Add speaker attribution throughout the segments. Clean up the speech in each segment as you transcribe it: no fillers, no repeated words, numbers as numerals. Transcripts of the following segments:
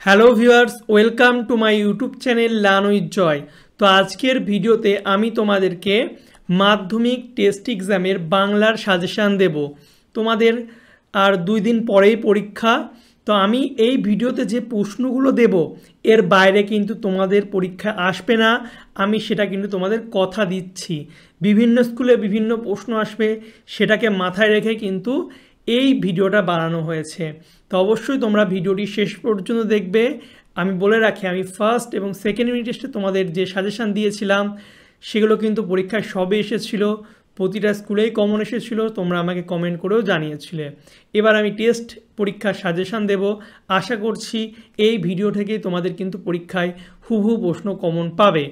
Speaker 1: Hello viewers, welcome to my YouTube channel learn with Joy. তো আজকের ভিডিওতে আমি তোমাদেরকে মাধ্যমিক টেস্ট এক্সামের বাংলার সাজেশান দেব। তোমাদের আর 2 দিন পরেই পরীক্ষা। তো আমি এই ভিডিওতে যে প্রশ্নগুলো দেব এর বাইরে কিন্তু তোমাদের পরীক্ষা আসবে না, আমি সেটা কিন্তু তোমাদের কথা দিচ্ছি। বিভিন্ন স্কুলে বিভিন্ন প্রশ্ন আসবে, সেটাকে মাথায় রেখে কিন্তু এই ভিডিওটা বানানো হয়েছে। তো অবশ্যই তোমরা ভিডিওটি শেষ পর্যন্ত দেখবে। আমি বলে রাখি, আমি ফার্স্ট এবং সেকেন্ড ইউনিট টেস্টে তোমাদের যে সাজেশান দিয়েছিলাম সেগুলো কিন্তু পরীক্ষায় সবে এসেছিলো, প্রতিটা স্কুলেই কমন এসেছিল, তোমরা আমাকে কমেন্ট করেও জানিয়েছিলে। এবার আমি টেস্ট পরীক্ষার সাজেশান দেব, আশা করছি এই ভিডিও থেকেই তোমাদের কিন্তু পরীক্ষায় হুবহু প্রশ্ন কমন পাবে।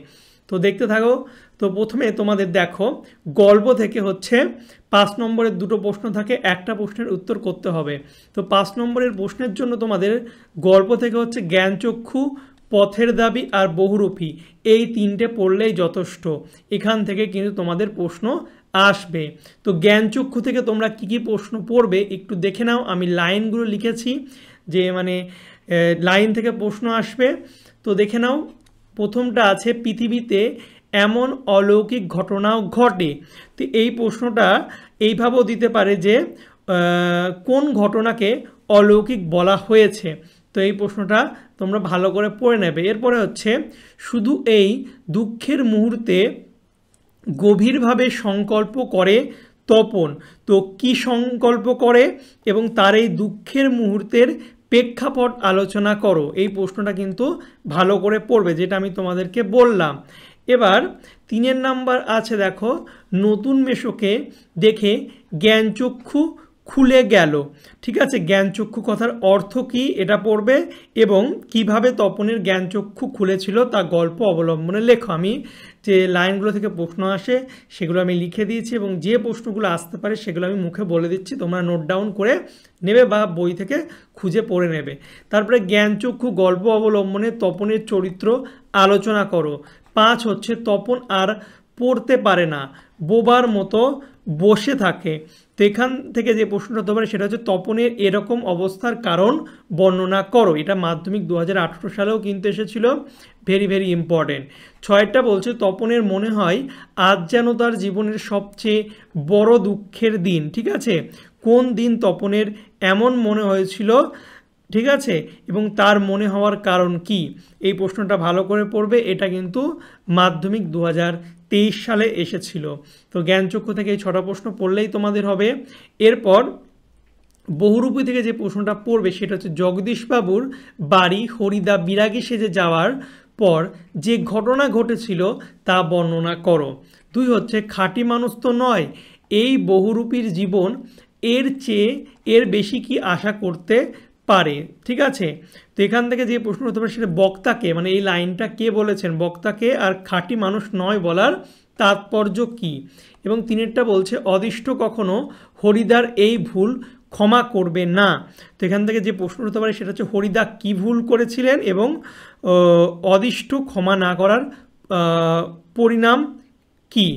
Speaker 1: তো দেখতে থাকো। তো প্রথমে তোমাদের দেখো, গল্প থেকে হচ্ছে 5 নম্বরের 2টো প্রশ্ন থাকে, একটা প্রশ্নের উত্তর করতে হবে। তো 5 নম্বরের প্রশ্নের জন্য তোমাদের গল্প থেকে হচ্ছে জ্ঞানচক্ষু, পথের দাবি আর বহুরূপী, এই 3টে পড়লেই যথেষ্ট। এখান থেকে কিন্তু তোমাদের প্রশ্ন আসবে। তো জ্ঞানচক্ষু থেকে তোমরা কি কি প্রশ্ন পড়বে একটু দেখে নাও। আমি লাইনগুলো লিখেছি যে লাইন থেকে প্রশ্ন আসবে, তো দেখে নাও। প্রথমটা আছে, পৃথিবীতে এমন অলৌকিক ঘটনাও ঘটে। তো এই প্রশ্নটা এইভাবেও দিতে পারে যে কোন ঘটনাকে অলৌকিক বলা হয়েছে। তো এই প্রশ্নটা তোমরা ভালো করে পড়ে নেবে। এরপরে হচ্ছে, শুধু এই দুঃখের মুহূর্তে গভীরভাবে সংকল্প করে তপন। তো কি সংকল্প করে এবং তার এই দুঃখের মুহূর্তের প্রেক্ষাপট আলোচনা করো। এই প্রশ্নটা কিন্তু ভালো করে পড়বে, যেটা আমি তোমাদেরকে বললাম। এবার 3 নাম্বার আছে, দেখো, নতুন মেশোকে দেখে জ্ঞানচক্ষু খুলে গেল। ঠিক আছে, জ্ঞানচক্ষু কথার অর্থ কি এটা পড়বে এবং কিভাবে তপনের জ্ঞানচক্ষু খুলেছিল তা গল্প অবলম্বনে লেখো। আমি যে লাইনগুলো থেকে প্রশ্ন আসে সেগুলো আমি লিখে দিয়েছি এবং যে প্রশ্নগুলো আসতে পারে সেগুলো আমি মুখে বলে দিচ্ছি, তোমরা নোট ডাউন করে নেবে বা বই থেকে খুঁজে পড়ে নেবে। তারপরে জ্ঞানচক্ষু গল্প অবলম্বনে তপনের চরিত্র আলোচনা করো। 5 হচ্ছে, তপন আর পড়তে পারে না, বোবার মতো বসে থাকে। তো এখান থেকে যে প্রশ্নটা হতে পারে সেটা হচ্ছে, তপনের এরকম অবস্থার কারণ বর্ণনা করো। এটা মাধ্যমিক 2018 সালেও কিন্তু এসেছিল, ভেরি ভেরি ইম্পর্টেন্ট। 6টা বলছে, তপনের মনে হয় আজ যেন তার জীবনের সবচেয়ে বড় দুঃখের দিন। ঠিক আছে, কোন দিন তপনের এমন মনে হয়েছিল, ঠিক আছে, এবং তার মনে হওয়ার কারণ কি? এই প্রশ্নটা ভালো করে পড়বে, এটা কিন্তু মাধ্যমিক 2023 সালে এসেছিল। তো জ্ঞানচক্ষু থেকে এই 6টা প্রশ্ন পড়লেই তোমাদের হবে। এরপর বহুরূপী থেকে যে প্রশ্নটা পড়বে সেটা হচ্ছে, জগদীশবাবুর বাড়ি হরিদা বিরাগী সেজে যাওয়ার পর যে ঘটনা ঘটেছিল তা বর্ণনা করো। 2 হচ্ছে, খাঁটি মানুষ তো নয়, এই বহুরূপীর জীবন এর চেয়ে এর বেশি কি আশা করতে পারে। ঠিক আছে, তো এখান থেকে যে প্রশ্ন হতে পারে সেটা বক্তাকে, মানে এই লাইনটা কে বলেছেন, বক্তাকে, আর খাঁটি মানুষ নয় বলার তাৎপর্য কি। এবং 3টা বলছে, অদিষ্ট কখনো হরিদার এই ভুল ক্ষমা করবে না। তো এখান থেকে যে প্রশ্ন হতে পারে সেটা হচ্ছে, হরিদা কি ভুল করেছিলেন এবং অদিষ্ট ক্ষমা না করার পরিণাম কি।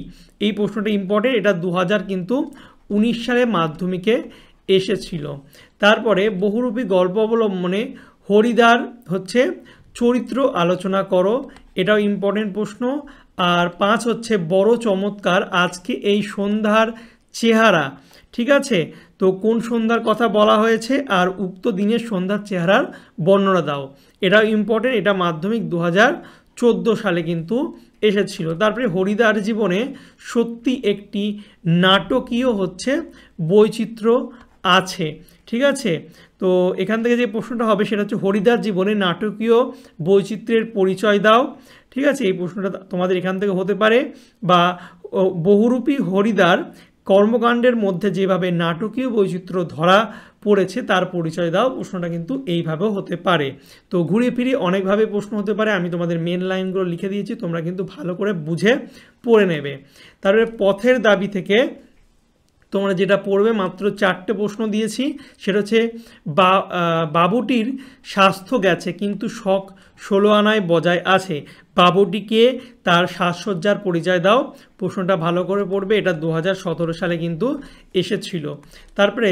Speaker 1: এই প্রশ্নটা ইম্পর্টেন্ট, এটা 2019 সালে মাধ্যমিকে এসেছিল। তারপরে বহুরূপী গল্প অবলম্বনে হরিদার হচ্ছে চরিত্র আলোচনা করো, এটাও ইম্পর্টেন্ট প্রশ্ন। আর 5 হচ্ছে, বড় চমৎকার আজকে এই সন্ধ্যার চেহারা। ঠিক আছে, তো কোন সন্ধ্যার কথা বলা হয়েছে আর উক্ত দিনের সন্ধ্যার চেহারার বর্ণনা দাও। এটাও ইম্পর্টেন্ট, এটা মাধ্যমিক 2014 সালে কিন্তু এসেছিল। তারপরে হরিদার জীবনে সত্যি একটি নাটকীয় হচ্ছে বৈচিত্র্য আছে। ঠিক আছে, তো এখান থেকে যে প্রশ্নটা হবে সেটা হচ্ছে, হরিদার জীবনে নাটকীয় বৈচিত্র্যের পরিচয় দাও। ঠিক আছে, এই প্রশ্নটা তোমাদের এখান থেকে হতে পারে। বা বহুরূপী হরিদার কর্মকাণ্ডের মধ্যে যেভাবে নাটকীয় বৈচিত্র্য ধরা পড়েছে তার পরিচয় দাও। প্রশ্নটা কিন্তু এইভাবেও হতে পারে। তো ঘুরিয়ে ফিরিয়ে অনেকভাবে প্রশ্ন হতে পারে, আমি তোমাদের মেন লাইনগুলো লিখে দিয়েছি, তোমরা কিন্তু ভালো করে বুঝে পড়ে নেবে। তারপরে পথের দাবি থেকে তোমরা যেটা পড়বে মাত্র 4টে প্রশ্ন দিয়েছি, সেটা হচ্ছে বাবুটির স্বাস্থ্য গেছে কিন্তু শখ 16 আনায় বজায় আছে, বাবুটিকে তার সাজসজ্জার পরিচয় দাও। প্রশ্নটা ভালো করে পড়বে, এটা 2017 সালে কিন্তু এসেছিল। তারপরে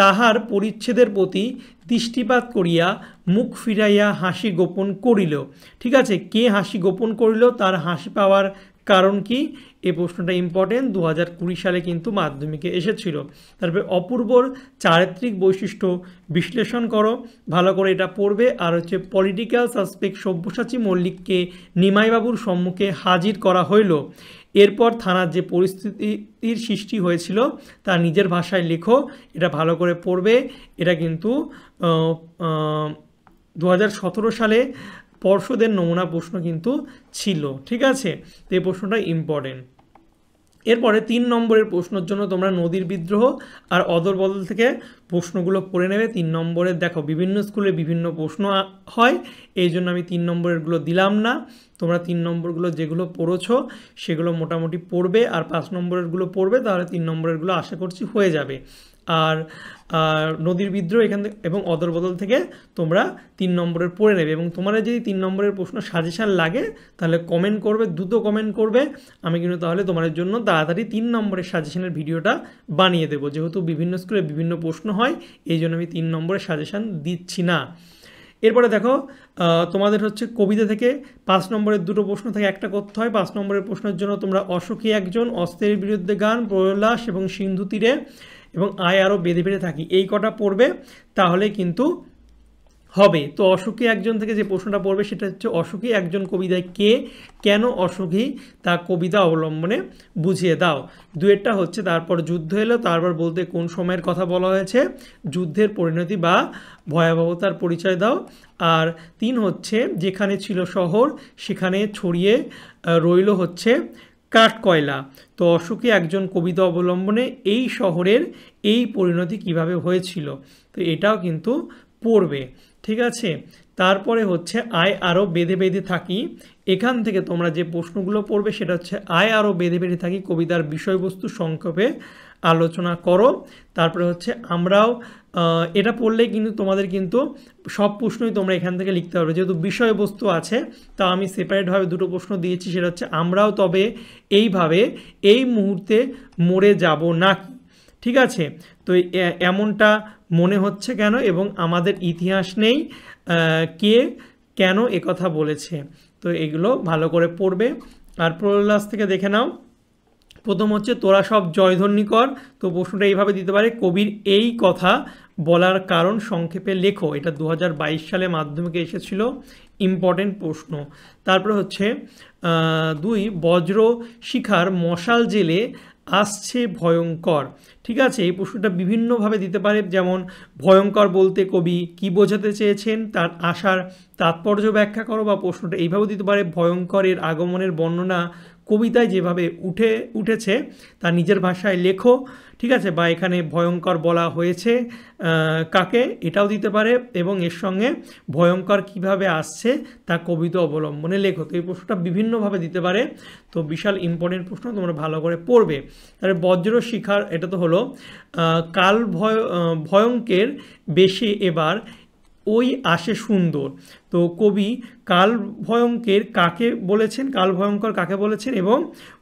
Speaker 1: তাহার পরিচ্ছেদের প্রতি দৃষ্টিপাত করিয়া মুখ ফিরাইয়া হাসি গোপন করিল। ঠিক আছে, কে হাসি গোপন করিল, তার হাসি পাওয়ার কারণ কি? এই প্রশ্নটা ইম্পর্টেন্ট, 2020 সালে কিন্তু মাধ্যমিকে এসেছিল। তারপরে অপূর্বর চারিত্রিক বৈশিষ্ট্য বিশ্লেষণ করো, ভালো করে এটা পড়বে। আর হচ্ছে পলিটিক্যাল সাসপেক্ট সব্যসাচী মল্লিককে নিমাইবাবুর সম্মুখে হাজির করা হইল, এরপর থানার যে পরিস্থিতির সৃষ্টি হয়েছিল তা নিজের ভাষায় লেখো, এটা ভালো করে পড়বে। এটা কিন্তু 2017 সালে পর্ষদের নমুনা প্রশ্ন কিন্তু ছিল। ঠিক আছে, তো এই প্রশ্নটা ইম্পর্টেন্ট। এরপরে 3 নম্বরের প্রশ্নের জন্য তোমরা নদীর বিদ্রোহ আর অদল বদল থেকে প্রশ্নগুলো পড়ে নেবে। 3 নম্বরের দেখো বিভিন্ন স্কুলে বিভিন্ন প্রশ্ন হয়, এই জন্য আমি 3 নম্বরেরগুলো দিলাম না। তোমরা 3 নম্বরগুলো যেগুলো পড়েছো সেগুলো মোটামুটি পড়বে, আর 5 নম্বরেরগুলো পড়বে, তাহলে 3 নম্বরেরগুলো আশা করছি হয়ে যাবে। আর নদীর বিদ্রোহ এখান থেকে এবং অদল বদল থেকে তোমরা 3 নম্বরের পড়ে নেবে। এবং তোমার যদি 3 নম্বরের প্রশ্ন সাজেশান লাগে তাহলে কমেন্ট করবে, দ্রুত কমেন্ট করবে, আমি কিন্তু তাহলে তোমাদের জন্য তাড়াতাড়ি 3 নম্বরের সাজেশানের ভিডিওটা বানিয়ে দেবো। যেহেতু বিভিন্ন স্কুলে বিভিন্ন প্রশ্ন হয়, এই জন্য আমি 3 নম্বরের সাজেশান দিচ্ছি না। এরপরে দেখো তোমাদের হচ্ছে কবিতা থেকে 5 নম্বরের 2টো প্রশ্ন থেকে একটা করতে হয়। 5 নম্বরের প্রশ্নের জন্য তোমরা অসুখী একজন, অস্ত্রের বিরুদ্ধে গান, প্রলাস এবং সিন্ধু তীরে এবং আয় আরও বেঁধে বেঁধে থাকি, এই কটা পড়বে তাহলে কিন্তু হবে। তো অসুখী একজন থেকে যে প্রশ্নটা পড়বে সেটা হচ্ছে অসুখী একজন কবিতায় কে, কেন অসুখী তা কবিতা অবলম্বনে বুঝিয়ে দাও। 2টা হচ্ছে তারপর যুদ্ধ এলো, তারপর বলতে কোন সময়ের কথা বলা হয়েছে, যুদ্ধের পরিণতি বা ভয়াবহতার পরিচয় দাও। আর 3 হচ্ছে যেখানে ছিল শহর সেখানে ছড়িয়ে রইল হচ্ছে কাঠ কয়লা। তো অসুখী একজন কবিতা অবলম্বনে এই শহরের এই পরিণতি কিভাবে হয়েছিল, তো এটাও কিন্তু পড়বে। ঠিক আছে, তারপরে হচ্ছে আয় আরও বেঁধে বেঁধে থাকি, এখান থেকে তোমরা যে প্রশ্নগুলো পড়বে সেটা হচ্ছে আয় আরও বেঁধে বেঁধে থাকি কবিতার বিষয়বস্তু সংক্ষেপে আলোচনা করো। তারপরে হচ্ছে আমরাও, এটা পড়লেই কিন্তু তোমাদের কিন্তু সব প্রশ্নই তোমরা এখান থেকে লিখতে পারবে, যেহেতু বিষয়বস্তু আছে। তা আমি সেপারেটভাবে 2টো প্রশ্ন দিয়েছি, সেটা হচ্ছে আমরাও তবে এইভাবে এই মুহূর্তে মরে যাব নাকি। ঠিক আছে, তো এমনটা মনে হচ্ছে কেন, এবং আমাদের ইতিহাস নেই, কে কেন একথা বলেছে। তো এগুলো ভালো করে পড়বে। আর প্রলাস থেকে দেখে নাও, প্রথম হচ্ছে তোরা সব জয়ধ্বনি কর। তো প্রশ্নটা এইভাবে দিতে পারে, কবির এই কথা বলার কারণ সংক্ষেপে লেখো, এটা 2022 সালে মাধ্যমিকে এসেছিল, ইম্পর্টেন্ট প্রশ্ন। তারপরে হচ্ছে 2 বজ্র শিখার মশাল জেলে আসছে ভয়ঙ্কর। ঠিক আছে, এই প্রশ্নটা বিভিন্নভাবে দিতে পারে, যেমন ভয়ঙ্কর বলতে কবি কি বোঝাতে চেয়েছেন, তার আশার তাৎপর্য ব্যাখ্যা করো, বা প্রশ্নটা এইভাবেও দিতে পারে ভয়ঙ্করের আগমনের বর্ণনা কবিতায় যেভাবে উঠেছে তা নিজের ভাষায় লেখো। ঠিক আছে, বা এখানে ভয়ঙ্কর বলা হয়েছে কাকে, এটাও দিতে পারে, এবং এর সঙ্গে ভয়ঙ্কর কিভাবে আসছে তা কবিতা অবলম্বনে লেখো। তো এই প্রশ্নটা বিভিন্নভাবে দিতে পারে, তো বিশাল ইম্পর্টেন্ট প্রশ্ন, তোমরা ভালো করে পড়বে। তাহলে বজ্র শিখার, এটা তো হলো কাল ভয়ঙ্কের বেশি এবার ওই আসে সুন্দর। তো কবি কাল ভয়ঙ্কের কাকে বলেছেন, কাল ভয়ঙ্কর কাকে বলেছেন, এবং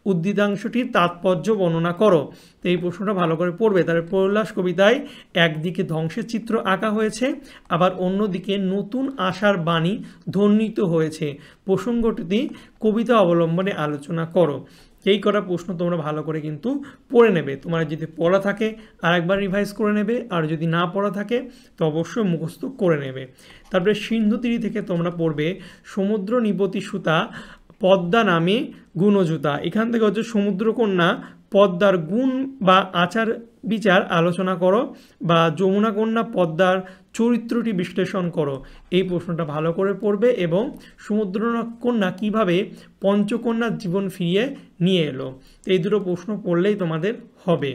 Speaker 1: উদ্ধৃতাংশটির তাৎপর্য বর্ণনা করো। তো এই প্রশ্নটা ভালো করে পড়বে। তারপরে প্রলাস কবিতায় একদিকে ধ্বংসের চিত্র আঁকা হয়েছে, আবার অন্যদিকে নতুন আশার বাণী ধ্বনিত হয়েছে, প্রসঙ্গটি কবিতা অবলম্বনে আলোচনা করো। এই কটা প্রশ্ন তোমরা ভালো করে কিন্তু পড়ে নেবে। তোমার যদি পড়া থাকে আরেকবার রিভাইজ করে নেবে, আর যদি না পড়া থাকে তো অবশ্যই মুখস্থ করে নেবে। তারপরে সিন্ধু তীর থেকে তোমরা পড়বে সমুদ্র নিপতি সুতা পদ্মা নামে গুণজুতা। এখান থেকে হচ্ছে সমুদ্রকন্যা পদ্মার গুণ বা আচার বিচার আলোচনা করো, বা যমুনা কন্যা পদ্মার চরিত্রটি বিশ্লেষণ করো। এই প্রশ্নটা ভালো করে পড়বে, এবং সমুদ্রকন্যা কিভাবে পঞ্চকন্যার জীবন ফিরিয়ে নিয়ে এলো, এই 2টো প্রশ্ন পড়লেই তোমাদের হবে।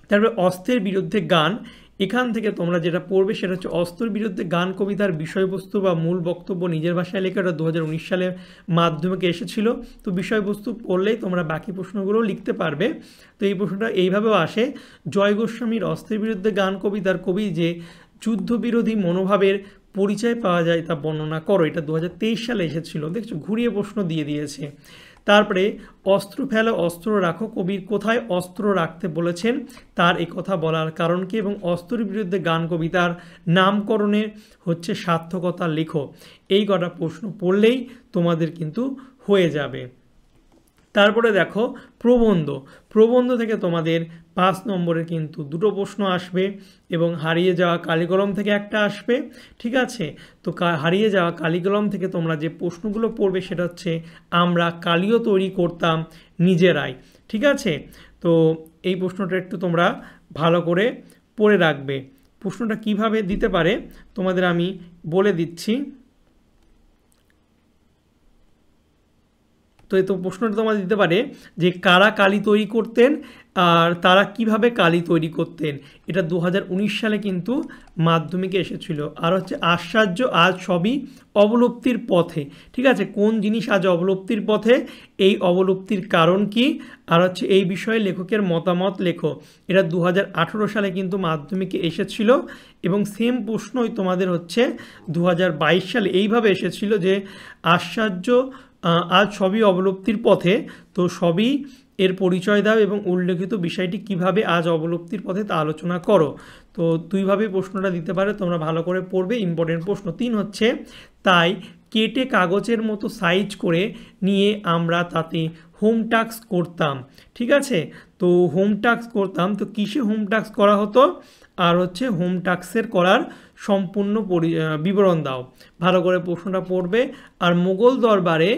Speaker 1: তারপরে অস্ত্রের বিরুদ্ধে গান, এখান থেকে তোমরা যেটা পড়বে সেটা হচ্ছে অস্ত্রের বিরুদ্ধে গান কবিতার বিষয়বস্তু বা মূল বক্তব্য নিজের ভাষায় লেখাটা 2019 সালে মাধ্যমিকে এসেছিল। তো বিষয়বস্তু পড়লেই তোমরা বাকি প্রশ্নগুলো লিখতে পারবে। তো এই প্রশ্নটা এইভাবেও আসে, জয় গোস্বামীর অস্ত্রের বিরুদ্ধে গান কবিতার কবি যে যুদ্ধবিরোধী মনোভাবের পরিচয় পাওয়া যায় তা বর্ণনা করো। এটা 2023 সালে এসেছিল। দেখছো, ঘুরিয়ে প্রশ্ন দিয়ে দিয়েছে। তারপরে অস্ত্র ফেলো অস্ত্র রাখো, কবির কোথায় অস্ত্র রাখতে বলেছেন তার এই কথা বলার কারণ কি, এবং অস্ত্রের বিরুদ্ধে গান কবিতার নামকরণে হচ্ছে সার্থকতা লেখো। এই কটা প্রশ্ন পড়লেই তোমাদের কিন্তু হয়ে যাবে। তারপরে দেখো প্রবন্ধ থেকে তোমাদের 5 নম্বরের কিন্তু দুটো প্রশ্ন আসবে এবং হারিয়ে যাওয়া কালিকলম থেকে একটা আসবে। ঠিক আছে, তো হারিয়ে যাওয়া কালিকলম থেকে তোমরা যে প্রশ্নগুলো পড়বে সেটা হচ্ছে আমরা কালিও তৈরি করতাম নিজেরাই। ঠিক আছে, তো এই প্রশ্নটা একটু তোমরা ভালো করে পড়ে রাখবে। প্রশ্নটা কিভাবে দিতে পারে তোমাদের আমি বলে দিচ্ছি। তো এই তো প্রশ্নটা তোমাদের দিতে পারে যে কারা কালি তৈরি করতেন আর তারা কিভাবে কালি তৈরি করতেন। এটা 2019 সালে কিন্তু মাধ্যমিকে এসেছিল। আর হচ্ছে আশ্চর্য আজ সবই অবলুপ্তির পথে। ঠিক আছে, কোন জিনিস আজ অবলুপ্তির পথে, এই অবলুপ্তির কারণ কি, আর হচ্ছে এই বিষয়ে লেখকের মতামত লেখো। এটা 2018 সালে কিন্তু মাধ্যমিকে এসেছিল এবং সেম প্রশ্নই তোমাদের হচ্ছে 2022 সালে এইভাবে এসেছিল যে আশ্চর্য আজ সবই অবলুপ্তির পথে, তো সবই এর পরিচয় দাও এবং উল্লেখিত বিষয়টি কিভাবে আজ অবলুপ্তির পথে তা আলোচনা করো। তো দুইভাবে প্রশ্নটা দিতে পারে, তোমরা ভালো করে পড়বে। ইম্পর্টেন্ট প্রশ্ন 3 হচ্ছে তাই কেটে কাগজের মতো সাইজ করে নিয়ে আমরা তাতে হোম টাস্ক করতাম। ঠিক আছে, তো হোম টাস্ক করতাম, তো কিসে হোম টাস্ক করা হতো আর হচ্ছে হোম টাস্কের করার সম্পূর্ণ বিবরণ দাও। ভালো করে প্রশ্নটা পড়বে। আর মোগল দরবারে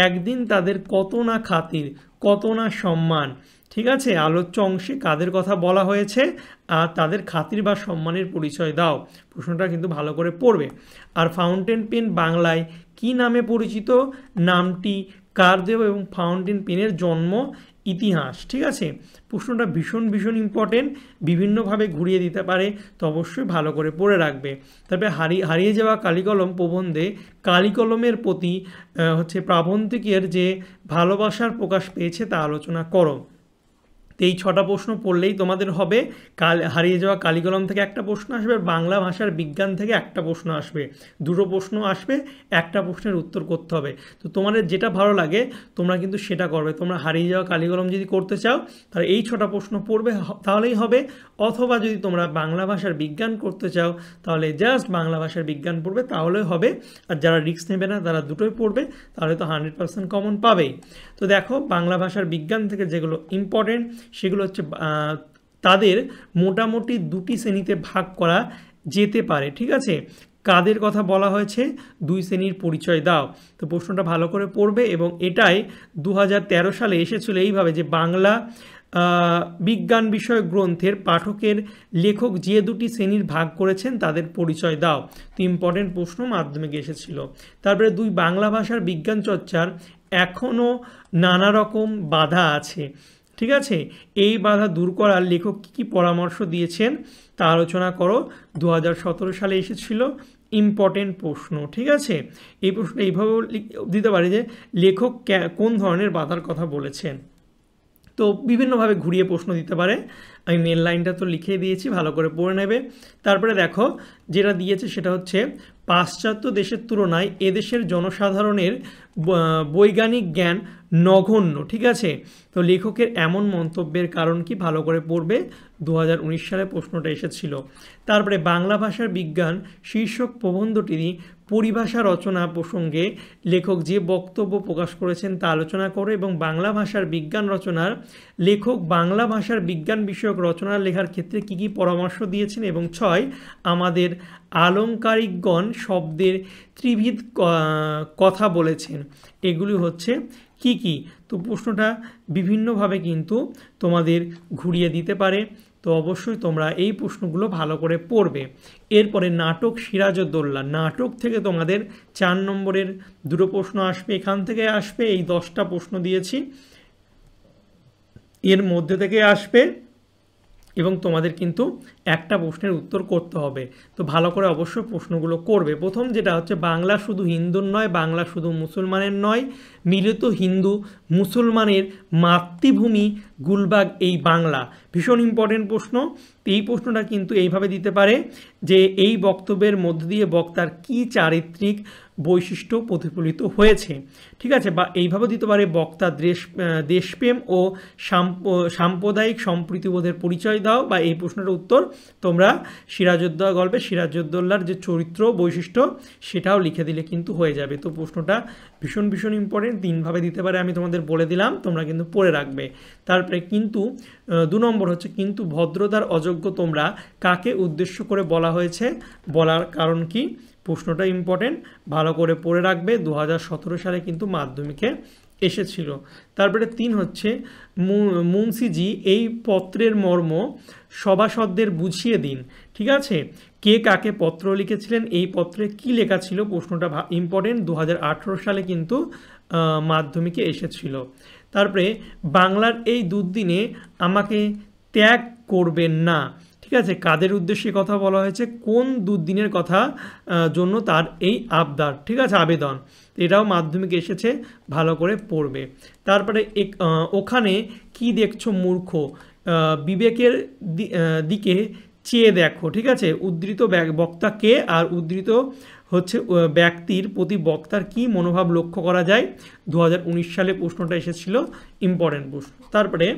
Speaker 1: একদিন তাদের কত না খাতির কত না সম্মান। ঠিক আছে, আলোচ্য অংশে কাদের কথা বলা হয়েছে আর তাদের খাতির বা সম্মানের পরিচয় দাও। প্রশ্নটা কিন্তু ভালো করে পড়বে। আর ফাউন্টেন পেন বাংলায় কি নামে পরিচিত, নামটি কার দেওয়া এবং ফাউন্টেন পেনের জন্ম ইতিহাস। ঠিক আছে, প্রশ্নটা ভীষণ ইম্পর্টেন্ট, বিভিন্নভাবে ঘুরিয়ে দিতে পারে, তো অবশ্যই ভালো করে পড়ে রাখবে। তবে হারিয়ে যাওয়া কালিকলম প্রবন্ধে কালিকলমের প্রতি হচ্ছে প্রাবন্ধিকের যে ভালোবাসার প্রকাশ পেয়েছে তা আলোচনা করো। এই 6টা প্রশ্ন পড়লেই তোমাদের হবে। হারিয়ে যাওয়া কালিকলম থেকে একটা প্রশ্ন আসবে, বাংলা ভাষার বিজ্ঞান থেকে একটা প্রশ্ন আসবে, দুটো প্রশ্ন আসবে, একটা প্রশ্নের উত্তর করতে হবে। তো তোমাদের যেটা ভালো লাগে তোমরা কিন্তু সেটা করবে। তোমরা হারিয়ে যাওয়া কালিকলম যদি করতে চাও তাহলে এই 6টা প্রশ্ন পড়বে, তাহলেই হবে। অথবা যদি তোমরা বাংলা ভাষার বিজ্ঞান করতে চাও তাহলে জাস্ট বাংলা ভাষার বিজ্ঞান পড়বে, তাহলেই হবে। আর যারা রিস্ক নেবে না তারা দুটোই পড়বে, তাহলে তো 100% কমন পাবেই। তো দেখো, বাংলা ভাষার বিজ্ঞান থেকে যেগুলো ইম্পর্টেন্ট সেগুলো হচ্ছে তাদের মোটামুটি 2টি শ্রেণীতে ভাগ করা যেতে পারে। ঠিক আছে, কাদের কথা বলা হয়েছে, 2 শ্রেণীর পরিচয় দাও। তো প্রশ্নটা ভালো করে পড়বে এবং এটাই 2013 সালে এসেছিল এইভাবে যে বাংলা বিজ্ঞান বিষয়ক গ্রন্থের পাঠকের লেখক যে 2টি শ্রেণীর ভাগ করেছেন তাদের পরিচয় দাও। তো ইম্পর্টেন্ট প্রশ্ন মাধ্যমিকে এসেছিল। তারপরে 2 বাংলা ভাষার বিজ্ঞান চর্চার এখনও নানা রকম বাধা আছে। ঠিক আছে, এই বাধা দূর করার লেখক কী পরামর্শ দিয়েছেন তা আলোচনা করো। 2017 সালে এসেছিল, ইম্পর্টেন্ট প্রশ্ন। ঠিক আছে, এই প্রশ্ন এইভাবেও দিতে পারে যে লেখক কোন ধরনের বাধার কথা বলেছেন। তো বিভিন্নভাবে ঘুরিয়ে প্রশ্ন দিতে পারে। আমি মেন লাইনটা তো লিখে দিয়েছি, ভালো করে পড়ে নেবে। তারপরে দেখো যেটা দিয়েছে সেটা হচ্ছে পাশ্চাত্য দেশের তুলনায় এদেশের জনসাধারণের বৈজ্ঞানিক জ্ঞান নগণ্য। ঠিক আছে, তো লেখকের এমন মন্তব্যের কারণ কি, ভালো করে পড়বে। 2019 সালে প্রশ্নটা এসেছিল। তারপরে বাংলা ভাষার বিজ্ঞান শীর্ষক প্রবন্ধটি পরিভাষা রচনা প্রসঙ্গে লেখক যে বক্তব্য প্রকাশ করেছেন তা আলোচনা করে এবং বাংলা ভাষার বিজ্ঞান রচনার লেখক বাংলা ভাষার বিজ্ঞান বিষয়ক রচনা লেখার ক্ষেত্রে কী কী পরামর্শ দিয়েছেন। এবং 6 আমাদের আলংকারিকগণ শব্দের ত্রিবিধ কথা বলেছেন। এগুলি হচ্ছে কি কি। তো প্রশ্নটা বিভিন্নভাবে কিন্তু তোমাদের ঘুরিয়ে দিতে পারে, তো অবশ্যই তোমরা এই প্রশ্নগুলো ভালো করে পড়বে। এরপরে নাটক সিরাজউদ্দৌলা, নাটক থেকে তোমাদের 4 নম্বরের 2টো প্রশ্ন আসবে, এখান থেকে আসবে। এই 10টা প্রশ্ন দিয়েছি, এর মধ্যে থেকে আসবে এবং তোমাদের কিন্তু একটা প্রশ্নের উত্তর করতে হবে। তো ভালো করে অবশ্যই প্রশ্নগুলো করবে। প্রথম যেটা হচ্ছে, বাংলা শুধু হিন্দুর নয়, বাংলা শুধু মুসলমানের নয়, মিলিত হিন্দু মুসলমানের মাতৃভূমি গুলবাগ এই বাংলা। ভীষণ ইম্পর্টেন্ট প্রশ্ন। এই প্রশ্নটা কিন্তু এইভাবে দিতে পারে যে এই বক্তব্যের মধ্য দিয়ে বক্তার কী চারিত্রিক বৈশিষ্ট্য প্রতিফলিত হয়েছে, ঠিক আছে। বা এইভাবে দিতে পারে বক্তার দেশপ্রেম ও সাম্প্রদায়িক সম্প্রীতিবোধের পরিচয় দাও। বা এই প্রশ্নের উত্তর তোমরা সিরাজউদ্দৌলা গল্পে সিরাজউদ্দৌলার যে চরিত্র বৈশিষ্ট্য সেটাও লিখে দিলে কিন্তু হয়ে যাবে। তো প্রশ্নটা ভীষণ ভীষণ ইম্পর্টেন্ট, তিনভাবে দিতে পারে, আমি তোমাদের বলে দিলাম, তোমরা কিন্তু পড়ে রাখবে। তারপরে কিন্তু 2 নম্বর হচ্ছে, কিন্তু ভদ্রতার অযোগ্য তোমরা কাকে উদ্দেশ্য করে বলা হয়েছে, বলার কারণ কি? প্রশ্নটা ইম্পর্টেন্ট, ভালো করে পড়ে রাখবে। 2017 সালে কিন্তু মাধ্যমিকে এসেছিল। তারপরে 3 হচ্ছে, মুন্সিজি এই পত্রের মর্ম সভাসদদের বুঝিয়ে দিন, ঠিক আছে। কে কাকে পত্র লিখেছিলেন, এই পত্রে কি লেখা ছিল? প্রশ্নটা ইম্পর্টেন্ট, 2018 সালে কিন্তু মাধ্যমিকে এসেছিল। তারপরে বাংলার এই দুর্দিনে আমাকে ত্যাগ করবেন না, ঠিক আছে। কাদের উদ্দেশ্যে কথা বলা হয়েছে, কোন দুর্দিনের কথা জন্য তার এই আবদার, ঠিক আছে, আবেদন। এটাও মাধ্যমিকে এসেছে, ভালো করে পড়বে। তারপরে ওখানে কি দেখছো মূর্খ, বিবেকের দিকে চেয়ে দেখো, ঠিক আছে। উদ্ধৃত বক্তা কে, আর উদ্ধৃত হচ্ছে ব্যক্তির প্রতি বক্তার কি মনোভাব লক্ষ্য করা যায়। 2019 সালে প্রশ্নটা এসেছিল, ইম্পর্টেন্ট প্রশ্ন। তারপরে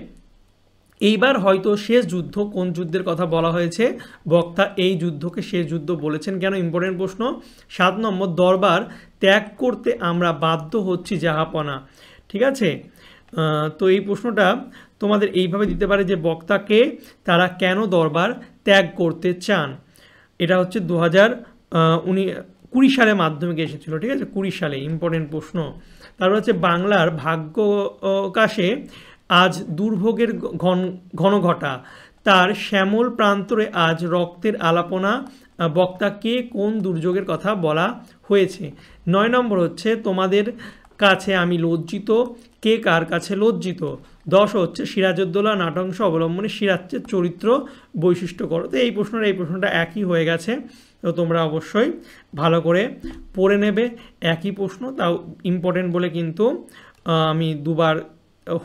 Speaker 1: এইবার হয়তো শেষ যুদ্ধ, কোন যুদ্ধের কথা বলা হয়েছে, বক্তা এই যুদ্ধকে শেষ যুদ্ধ বলেছেন কেন, ইম্পর্টেন্ট প্রশ্ন। 7 নম্বর, দরবার ত্যাগ করতে আমরা বাধ্য হচ্ছি জাহাপনা, ঠিক আছে। তো এই প্রশ্নটা তোমাদের এইভাবে দিতে পারে যে বক্তাকে তারা কেন দরবার ত্যাগ করতে চান। এটা হচ্ছে 2020 সালে মাধ্যমিকে এসেছিল, ঠিক আছে, 20 সালে, ইম্পর্টেন্ট প্রশ্ন। তারপর হচ্ছে বাংলার ভাগ্যকাশে আজ দুর্ভোগের ঘন ঘটা, তার শ্যামল প্রান্তরে আজ রক্তের আলাপনা, বক্তাকে কোন দুর্যোগের কথা বলা হয়েছে। 9 নম্বর হচ্ছে, তোমাদের কাছে আমি লজ্জিত, কে কার কাছে লজ্জিত। 10 হচ্ছে, সিরাজউদ্দৌলা নাট্যাংশ অবলম্বনে সিরাজের চরিত্র বৈশিষ্ট্য করো। তো এই প্রশ্নটা একই হয়ে গেছে, তো তোমরা অবশ্যই ভালো করে পড়ে নেবে। একই প্রশ্ন, তাও ইম্পর্টেন্ট বলে কিন্তু আমি দুবার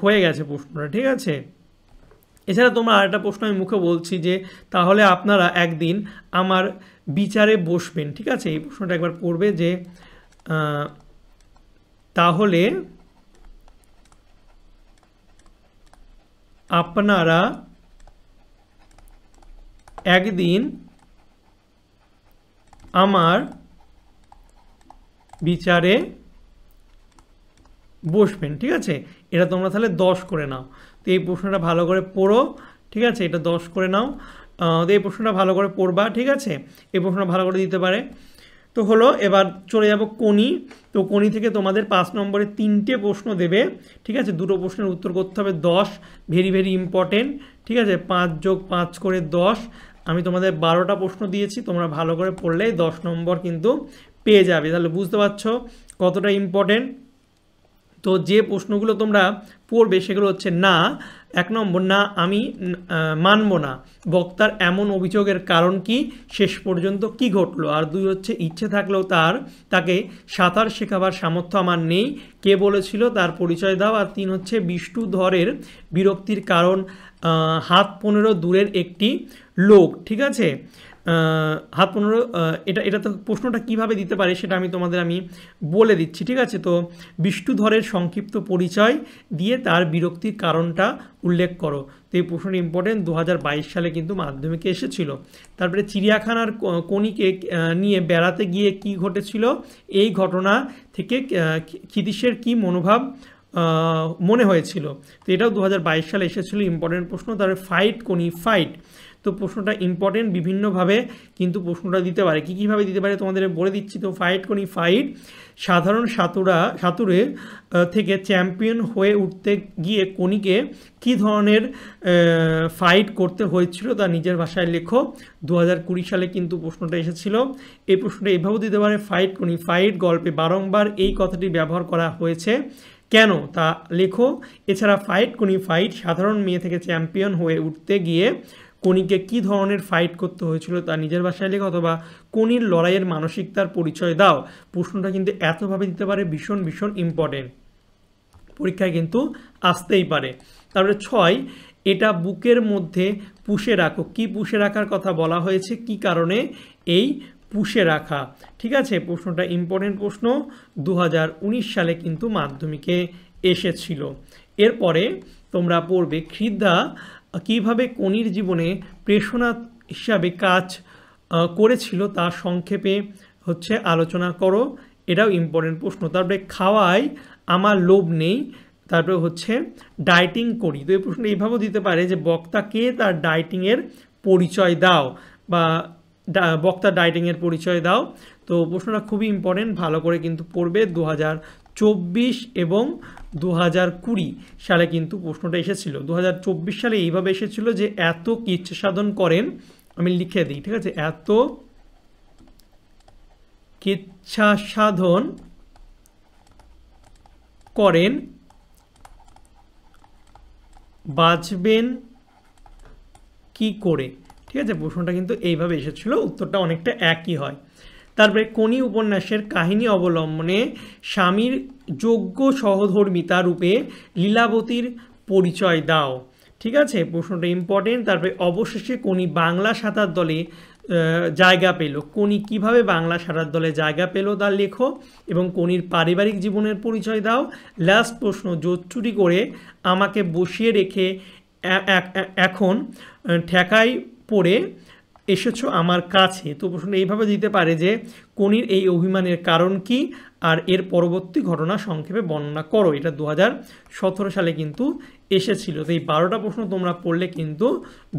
Speaker 1: হয়ে গেছে প্রশ্নটা, ঠিক আছে। এছাড়া তোমরা আরেকটা প্রশ্ন আমি মুখে বলছি যে তাহলে আপনারা একদিন আমার বিচারে বসবেন, ঠিক আছে। এই প্রশ্নটা একবার পড়বে যে তাহলে আপনারা একদিন আমার বিচারে বসবেন, ঠিক আছে। এটা তোমরা তাহলে 10 করে নাও। তো এই প্রশ্নটা ভালো করে পড়ো, ঠিক আছে, এটা 10 করে নাও। তো এই প্রশ্নটা ভালো করে পড়বা, ঠিক আছে। এই প্রশ্নটা ভালো করে দিতে পারে। তো হলো, এবার চলে যাব কোনি। তো কোনি থেকে তোমাদের 5 নম্বরে 3টে প্রশ্ন দেবে, ঠিক আছে। 2টো প্রশ্নের উত্তর করতে হবে 10, ভেরি ভেরি ইম্পর্টেন্ট, ঠিক আছে। 5 + 5 করে 10। আমি তোমাদের 12টা প্রশ্ন দিয়েছি, তোমরা ভালো করে পড়লে 10 নম্বর কিন্তু পেয়ে যাবে। তাহলে বুঝতে পারছো কতটা ইম্পর্টেন্ট। তো যে প্রশ্নগুলো তোমরা পড়বে সেগুলো হচ্ছে, না 1 নম্বর, না আমি মানব না, বক্তার এমন অভিযোগের কারণ কি, শেষ পর্যন্ত কি ঘটলো। আর 2 হচ্ছে, ইচ্ছে থাকলেও তাকে সাঁতার শেখাবার সামর্থ্য আমার নেই, কে বলেছিল, তার পরিচয় দাও। আর 3 হচ্ছে, বিষ্ণুধরের বিরক্তির কারণ, হাত 15 দূরের একটি লোক, ঠিক আছে। হাত 15, এটা তো প্রশ্নটা কিভাবে দিতে পারে সেটা আমি তোমাদের বলে দিচ্ছি, ঠিক আছে। তো বিষ্ণুধরের সংক্ষিপ্ত পরিচয় দিয়ে তার বিরক্তির কারণটা উল্লেখ করো। তো এই প্রশ্নটা ইম্পর্টেন্ট, 2022 সালে কিন্তু মাধ্যমিকে এসেছিল। তারপরে চিড়িয়াখানার কোনিকে নিয়ে বেড়াতে গিয়ে কি ঘটেছিল, এই ঘটনা থেকে ক্ষিতীশের কি মনোভাব মনে হয়েছিল। তো এটাও 2022 সালে এসেছিল, ইম্পর্টেন্ট প্রশ্ন। তারপরে ফাইট কোনি, ফাইট, তো প্রশ্নটা ইম্পর্টেন্ট, বিভিন্নভাবে কিন্তু প্রশ্নটা দিতে পারে। কীভাবে দিতে পারে তোমাদের বলে দিচ্ছি। তো ফাইট কোনি, ফাইট, সাধারণ সাঁতুরে থেকে চ্যাম্পিয়ন হয়ে উঠতে গিয়ে কোনিকে কী ধরনের ফাইট করতে হয়েছিল তা নিজের ভাষায় লেখো। 2020 সালে কিন্তু প্রশ্নটা এসেছিল। এই প্রশ্নটা এভাবেও দিতে পারে, ফাইট কোনি, ফাইট গল্পে বারংবার এই কথাটি ব্যবহার করা হয়েছে কেন তা লেখো। এছাড়া ফাইট কোনি, ফাইট, সাধারণ মেয়ে থেকে চ্যাম্পিয়ন হয়ে উঠতে গিয়ে কোনিকে কী ধরনের ফাইট করতে হয়েছিল তা নিজের ভাষায় লেখো, অথবা কোনির লড়াইয়ের মানসিকতার পরিচয় দাও। প্রশ্নটা কিন্তু এতভাবে দিতে পারে, ভীষণ ভীষণ ইম্পর্টেন্ট, পরীক্ষায় কিন্তু আসতেই পারে। তারপরে 6, এটা বুকের মধ্যে পুষে রাখো। কি পুষে রাখার কথা বলা হয়েছে, কি কারণে এই পুষে রাখা? ঠিক আছে, প্রশ্নটা ইম্পর্টেন্ট প্রশ্ন, 2019 সালে কিন্তু মাধ্যমিকে এসেছিল। এরপরে তোমরা পড়বে ক্ষিদ্ধা কীভাবে কোনির জীবনে প্রেষণা হিসাবে কাজ করেছিল তা সংক্ষেপে হচ্ছে আলোচনা করো, এটাও ইম্পর্টেন্ট প্রশ্ন। তারপরে খাওয়াই আমার লোভ নেই, তারপরে হচ্ছে ডায়েটিং করি। তো এই প্রশ্নটা এইভাবেও দিতে পারে যে বক্তাকে তার ডায়েটিংয়ের পরিচয় দাও, বা বক্তা ডায়েটিংয়ের পরিচয় দাও। তো প্রশ্নটা খুবই ইম্পর্টেন্ট, ভালো করে কিন্তু পড়বে। 2024 এবং 2020 সালে কিন্তু প্রশ্নটা এসেছিল। 2024 সালে এইভাবে এসেছিল যে এত কি ইচ্ছা সাধন করেন, আমি লিখে দিই, ঠিক আছে, এত ইচ্ছা সাধন করেন বাঁচবেন কি করে। ঠিক আছে, প্রশ্নটা কিন্তু এইভাবে এসেছিল, উত্তরটা অনেকটা একই হয়। তারপরে কোনি উপন্যাসের কাহিনী অবলম্বনে স্বামীর যোগ্য সহধর্মিতা রূপে লীলাবতীর পরিচয় দাও। ঠিক আছে, প্রশ্নটা ইম্পর্টেন্ট। তারপরে অবশেষে কোনি বাংলা সাঁতার দলে জায়গা পেল। কোনি কিভাবে বাংলা সাঁতার দলে জায়গা পেল তা লেখো, এবং কোনির পারিবারিক জীবনের পরিচয় দাও। লাস্ট প্রশ্ন, জোর চুরি করে আমাকে বসিয়ে রেখে এখন ঠেকাই পড়ে এসেছো আমার কাছে। তো প্রশ্ন এইভাবে দিতে পারে যে কোনির এই অভিমানের কারণ কি, আর এর পরবর্তী ঘটনা সংক্ষেপে বর্ণনা করো। এটা 2017 সালে কিন্তু এসেছিল। তো এই 12টা প্রশ্ন তোমরা পড়লে কিন্তু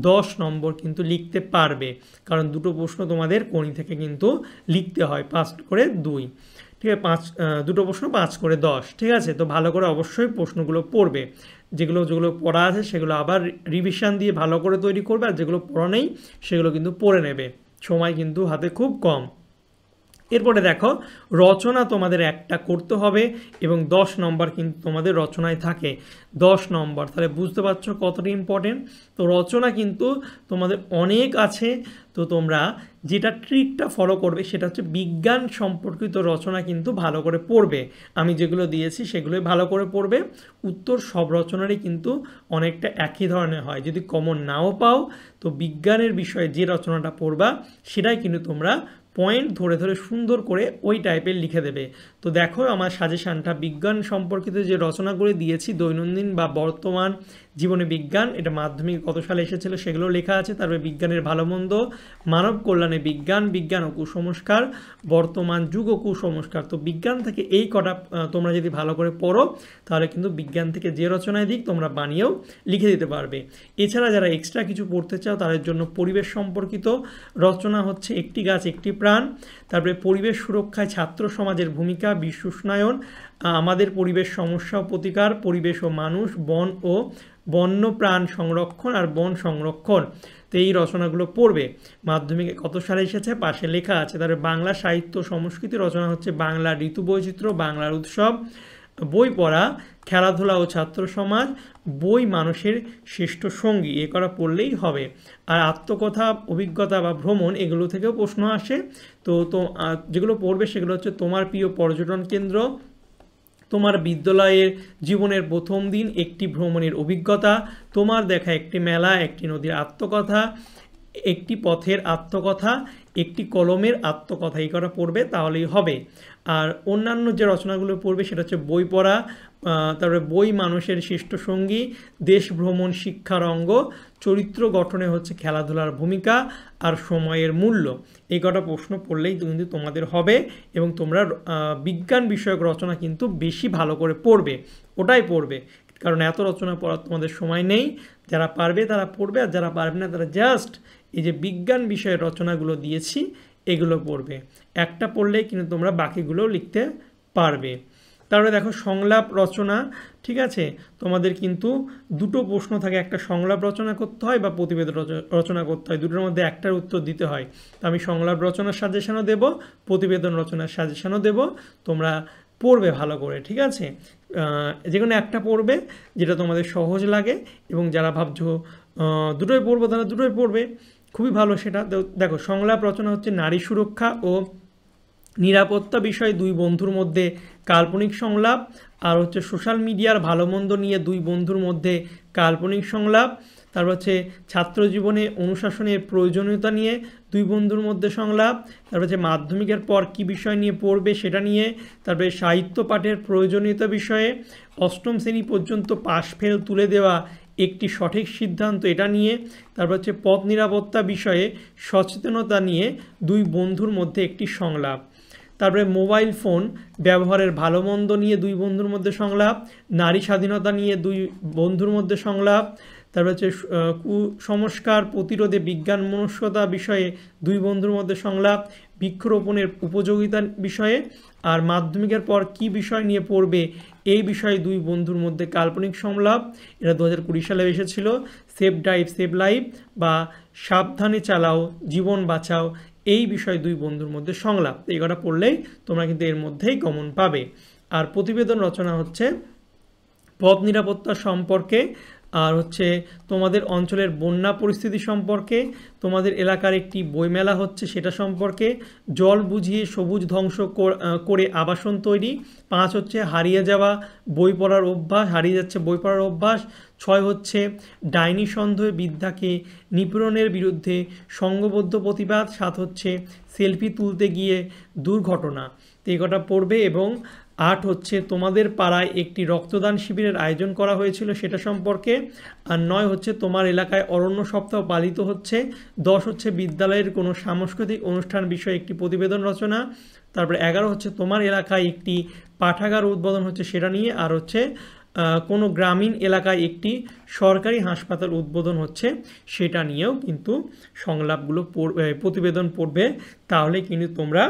Speaker 1: 10 নম্বর কিন্তু লিখতে পারবে, কারণ দুটো প্রশ্ন তোমাদের কোনি থেকে কিন্তু লিখতে হয়, 5 করে 2, ঠিক আছে, দুটো প্রশ্ন 5 করে 10। ঠিক আছে, তো ভালো করে অবশ্যই প্রশ্নগুলো পড়বে, যেগুলো পড়া আছে সেগুলো আবার রিভিশন দিয়ে ভালো করে তৈরি করবে, আর যেগুলো পড়া নেই সেগুলো কিন্তু পড়ে নেবে, সময় কিন্তু হাতে খুব কম। এরপরে দেখো রচনা তোমাদের একটা করতে হবে, এবং 10 নম্বর কিন্তু তোমাদের রচনায় থাকে, 10 নম্বর। তাহলে বুঝতে পারছো কতটা ইম্পর্টেন্ট। তো রচনা কিন্তু তোমাদের অনেক আছে, তো তোমরা যেটা ট্রিকটা ফলো করবে সেটা হচ্ছে বিজ্ঞান সম্পর্কিত রচনা কিন্তু ভালো করে পড়বে। আমি যেগুলো দিয়েছি সেগুলোই ভালো করে পড়বে। উত্তর সব রচনারই কিন্তু অনেকটা একই ধরনের হয়, যদি কমন নাও পাও তো বিজ্ঞানের বিষয়ে যে রচনাটা পড়বা সেটাই কিন্তু তোমরা পয়েন্ট ধরে ধরে সুন্দর করে ওই টাইপের লিখে দেবে। তো দেখো আমার সাজেশানটা বিজ্ঞান সম্পর্কিত যে রচনাগুলি দিয়েছি, দৈনন্দিন বা বর্তমান জীবনে বিজ্ঞান, এটা মাধ্যমিক কত সালে এসেছিল সেগুলো লেখা আছে। তারপরে বিজ্ঞানের ভালো মন্দ, মানব কল্যাণে বিজ্ঞান, বিজ্ঞান ও কুসংস্কার, বর্তমান যুগ ও কুসংস্কার। তো বিজ্ঞান থেকে এই কটা তোমরা যদি ভালো করে পড়ো তাহলে কিন্তু বিজ্ঞান থেকে যে রচনায় দিক তোমরা বানিয়েও লিখে দিতে পারবে। এছাড়া যারা এক্সট্রা কিছু পড়তে চাও তাদের জন্য পরিবেশ সম্পর্কিত রচনা হচ্ছে একটি গাছ একটি প্রাণ, তারপরে পরিবেশ সুরক্ষায় ছাত্র সমাজের ভূমিকা, বিশ্ব উষ্ণায়ন, আমাদের পরিবেশ সমস্যা ও প্রতিকার, পরিবেশ ও মানুষ, বন ও বন্য প্রাণ সংরক্ষণ আর বন সংরক্ষণ। তো এই রচনাগুলো পড়বে। মাধ্যমিকে কত সালে এসেছে পাশে লেখা আছে। তারপরে বাংলা সাহিত্য সংস্কৃতি রচনা হচ্ছে বাংলা ঋতু বৈচিত্র্য, বাংলার উৎসব, বই পড়া, খেলাধুলা ও ছাত্র সমাজ, বই মানুষের শ্রেষ্ঠ সঙ্গী, এ করা পড়লেই হবে। আর আত্মকথা, অভিজ্ঞতা বা ভ্রমণ এগুলো থেকেও প্রশ্ন আসে। তো যেগুলো পড়বে সেগুলো হচ্ছে তোমার প্রিয় পর্যটন কেন্দ্র, তোমার বিদ্যালয়ের জীবনের প্রথম দিন, একটি ভ্রমণের অভিজ্ঞতা, তোমার দেখা একটি মেলা, একটি নদীর আত্মকথা, একটি পথের আত্মকথা, একটি কলমের আত্মকথা, এই কটা পড়বে তাহলেই হবে। আর অন্যান্য যে রচনাগুলো পড়বে সেটা হচ্ছে বই পড়া, তারপরে বই মানুষের শ্রেষ্ঠ সঙ্গী, দেশ ভ্রমণ শিক্ষার অঙ্গ, চরিত্র গঠনে হচ্ছে খেলাধুলার ভূমিকা, আর সময়ের মূল্য। এই কটা প্রশ্ন পড়লেই কিন্তু তোমাদের হবে, এবং তোমরা বিজ্ঞান বিষয়ক রচনা কিন্তু বেশি ভালো করে পড়বে, ওটাই পড়বে, কারণ এত রচনা পড়ার তোমাদের সময় নেই। যারা পারবে তারা পড়বে, আর যারা পারবে না তারা জাস্ট এই যে বিজ্ঞান বিষয়ের রচনাগুলো দিয়েছি এগুলো পড়বে। একটা পড়লেই কিন্তু তোমরা বাকিগুলো লিখতে পারবে। তারপরে দেখো সংলাপ রচনা, ঠিক আছে, তোমাদের কিন্তু দুটো প্রশ্ন থাকে, একটা সংলাপ রচনা করতে হয় বা প্রতিবেদন রচনা করতে হয়, দুটোর মধ্যে একটার উত্তর দিতে হয়। তো আমি সংলাপ রচনার সাজেশনও দেব, প্রতিবেদন রচনার সাজেশনও দেব, তোমরা পড়বে ভালো করে, ঠিক আছে? যে কোনো একটা পড়বে যেটা তোমাদের সহজ লাগে, এবং যারা ভাবছো দুটোই পড়বো তারা দুটোই পড়বে, খুবই ভালো সেটা। দেখো, সংলাপ রচনা হচ্ছে নারী সুরক্ষা ও নিরাপত্তা বিষয়ে দুই বন্ধুর মধ্যে কাল্পনিক সংলাপ, আর হচ্ছে সোশ্যাল মিডিয়ার ভালো মন্দ নিয়ে দুই বন্ধুর মধ্যে কাল্পনিক সংলাপ। তারপর হচ্ছে ছাত্র জীবনে অনুশাসনের প্রয়োজনীয়তা নিয়ে দুই বন্ধুর মধ্যে সংলাপ। তারপর হচ্ছে মাধ্যমিকের পর কী বিষয় নিয়ে পড়বে সেটা নিয়ে। তারপরে সাহিত্য পাঠের প্রয়োজনীয়তা বিষয়ে, অষ্টম শ্রেণী পর্যন্ত পাশ ফেল তুলে দেওয়া একটি সঠিক সিদ্ধান্ত, এটা নিয়ে। তারপর হচ্ছে পথ নিরাপত্তা বিষয়ে সচেতনতা নিয়ে দুই বন্ধুর মধ্যে একটি সংলাপ। তারপরে মোবাইল ফোন ব্যবহারের ভালো মন্দ নিয়ে দুই বন্ধুর মধ্যে সংলাপ। নারী স্বাধীনতা নিয়ে দুই বন্ধুর মধ্যে সংলাপ। তারপর হচ্ছে কুসংস্কার প্রতিরোধে বিজ্ঞান মনস্কতা বিষয়ে দুই বন্ধুর মধ্যে সংলাপ। বৃক্ষরোপণের উপযোগিতা বিষয়ে, আর মাধ্যমিকের পর কি বিষয় নিয়ে পড়বে এই বিষয়ে দুই বন্ধুর মধ্যে কাল্পনিক সংলাপ। এটা 2020 সালে এসেছিল। সেভ ড্রাইভ সেভ লাইফ বা সাবধানে চালাও জীবন বাঁচাও, এই বিষয়ে দুই বন্ধুর মধ্যে সংলাপ। এই কটা পড়লেই তোমরা কিন্তু এর মধ্যেই কমন পাবে। আর প্রতিবেদন রচনা হচ্ছে পথ নিরাপত্তা সম্পর্কে, আর হচ্ছে তোমাদের অঞ্চলের বন্যা পরিস্থিতি সম্পর্কে, তোমাদের এলাকার একটি বইমেলা হচ্ছে সেটা সম্পর্কে, জল বুঝিয়ে সবুজ ধ্বংস করে আবাসন তৈরি। 5 হচ্ছে হারিয়ে যাওয়া বই পড়ার অভ্যাস, হারিয়ে যাচ্ছে বই পড়ার অভ্যাস। 6 হচ্ছে ডাইনি সন্দেহে বিদ্যাকে নিপীড়নের বিরুদ্ধে সংঘবদ্ধ প্রতিবাদ। 7 হচ্ছে সেলফি তুলতে গিয়ে দুর্ঘটনা। তো এই কটা পড়বে। এবং 8 হচ্ছে তোমাদের পাড়ায় একটি রক্তদান শিবিরের আয়োজন করা হয়েছিল সেটা সম্পর্কে। আর 9 হচ্ছে তোমার এলাকায় অরণ্য সপ্তাহ পালিত হচ্ছে। 10 হচ্ছে বিদ্যালয়ের কোনো সাংস্কৃতিক অনুষ্ঠান বিষয়ে একটি প্রতিবেদন রচনা। তারপরে 11 হচ্ছে তোমার এলাকায় একটি পাঠাগার উদ্বোধন হচ্ছে সেটা নিয়ে। আর হচ্ছে কোনো গ্রামীণ এলাকায় একটি সরকারি হাসপাতাল উদ্বোধন হচ্ছে সেটা নিয়েও কিন্তু সংলাপগুলো প্রতিবেদন পড়বে, তাহলে কিন্তু তোমরা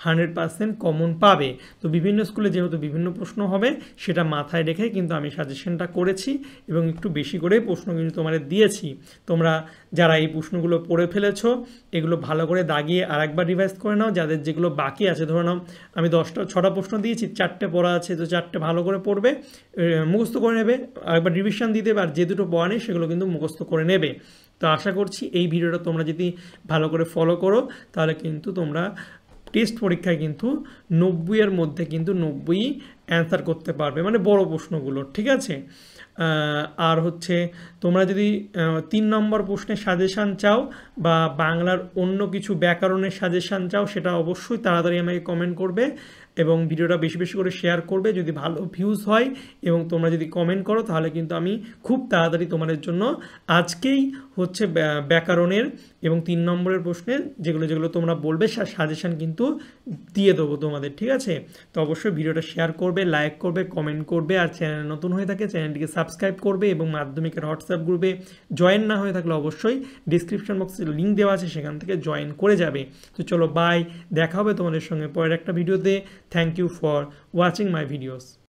Speaker 1: 100% কমন পাবে। তো বিভিন্ন স্কুলে যেহেতু বিভিন্ন প্রশ্ন হবে সেটা মাথায় রেখে কিন্তু আমি সাজেশনটা করেছি, এবং একটু বেশি করে প্রশ্ন কিন্তু তোমাদের দিয়েছি। তোমরা যারা এই প্রশ্নগুলো পড়ে ফেলেছো এগুলো ভালো করে দাগিয়ে আরেকবার রিভাইজ করে নাও। যাদের যেগুলো বাকি আছে, ধরে নাও আমি 6টা প্রশ্ন দিয়েছি, 4টে পড়া আছে, তো 4টে ভালো করে পড়বে, মুখস্থ করে নেবে, আরেকবার রিভিশন দিতে, আর যে দুটো পড়া নেই সেগুলো কিন্তু মুখস্থ করে নেবে। তো আশা করছি এই ভিডিওটা তোমরা যদি ভালো করে ফলো করো তাহলে কিন্তু তোমরা টেস্ট পরীক্ষায় কিন্তু 90-এর মধ্যে কিন্তু 90 অ্যান্সার করতে পারবে, মানে বড় প্রশ্নগুলো, ঠিক আছে? আর হচ্ছে তোমরা যদি 3 নম্বর প্রশ্নের সাজেশান চাও বা বাংলার অন্য কিছু ব্যাকরণের সাজেশান চাও, সেটা অবশ্যই তাড়াতাড়ি আমাকে কমেন্ট করবে এবং ভিডিওটা বেশি বেশি করে শেয়ার করবে। যদি ভালো ভিউজ হয় এবং তোমরা যদি কমেন্ট করো তাহলে কিন্তু আমি খুব তাড়াতাড়ি তোমাদের জন্য আজকেই হচ্ছে ব্যাকরণের এবং 3 নম্বরের প্রশ্নের যেগুলো তোমরা বলবে সাজেশান কিন্তু দিয়ে দেবো তোমাদের, ঠিক আছে? তো অবশ্যই ভিডিওটা শেয়ার করবে, লাইক করবে, কমেন্ট করবে, আর চ্যানেল নতুন হয়ে থাকে চ্যানেলটিকে সাবস্ক্রাইব করবে, এবং মাধ্যমিকের হোয়াটসঅ্যাপ গ্রুপে জয়েন না হয়ে থাকলে অবশ্যই ডিসক্রিপশন বক্সে লিঙ্ক দেওয়া আছে, সেখান থেকে জয়েন করে যাবে। তো চলো বাই, দেখা হবে তোমাদের সঙ্গে পরের একটা ভিডিওতে। Thank you for watching my videos.